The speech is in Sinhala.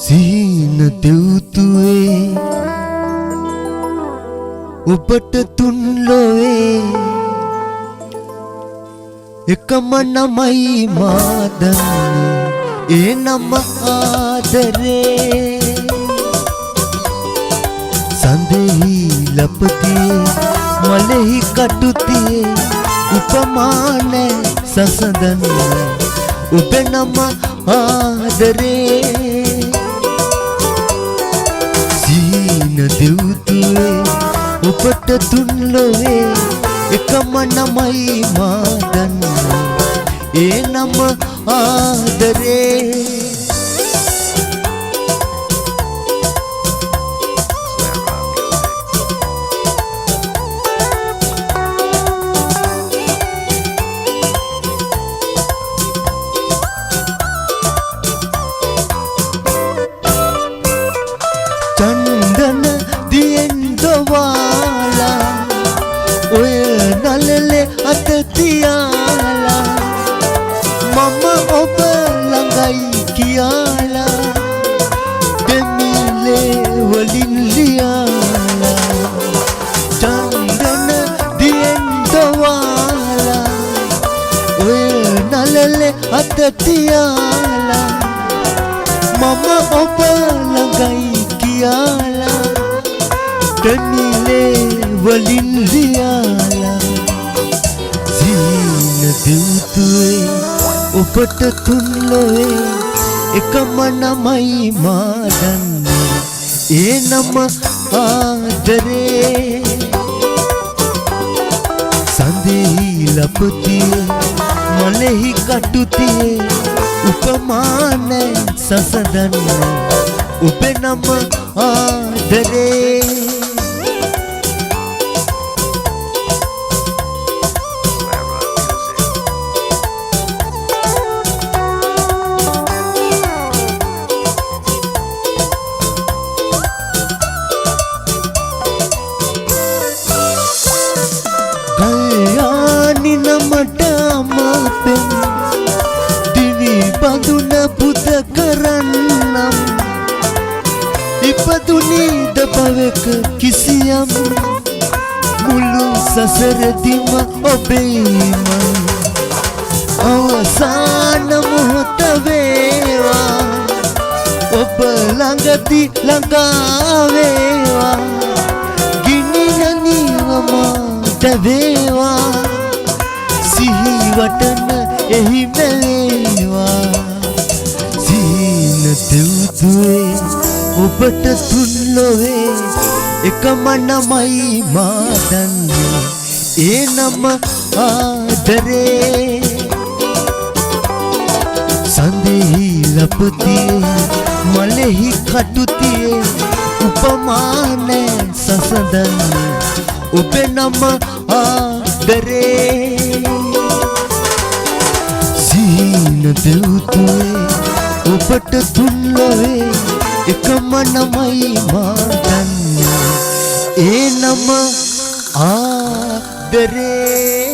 සීන දෙව්තුවේ ඔබට තුන් ලොවේ එකම නමයි මා දන්නේ ඒ නම ආදරේ සඳෙහි ලපතියේ මලෙහි කටුතියේ උපමාන සසඳන ඔබ නම ආදරේ සීන දෙව්තුවේ ඔබට තුන් ලොවේ එකම නමයි මා දන්නේ ඒ නම ආදරේ චන්දන දියෙන් දවාලා ඔය නලලේ අත තියාලා මම ඔබ ළඟයි කියලා දෙමිලේ වලින් ලියාලා චන්දන දියෙන් දවාලා ඔය නලලේ අත තියාලා මම ඔබ ළඟයි කියලා දෙමිලේ වලින් ලියාලා සීන දෙව්තුවේ ඔබට තුන් ලොවේ එකම නමයි මා දන්නේ ඒ නම ආදරේ සඳෙහි ලපතියේ මලෙහි කටුතියේ උපමාන සසඳන ඔබ නම ආදරේ කල්යාණි නමට අමාපෙන් දිවි බඳුන පුද කරන්නම් ඉපදුනීද භවක කිසියම් මුළු සසරදිම ඔබේම අවසාන මොහොත වේවා ඔබ ළඟදී ළඟා වේවා ගිනිනනිවම වේවා සිහි වටන එහි මැවේවා සීන දෙව්තුවේ ඔබට තුන් ලොවේ එකම නමයි මා දන්නේ ඒ නම ආදරේ සඳෙහි ලපතියේ මලෙහි කටුතියේ උපමාන සසඳන්නේ ඔබ නම ආදරේ සීන දෙව්තුවේ ඔබට තුන් ලොවේ එකම නමයි මා දන්නේ ඒ නම ආදරේ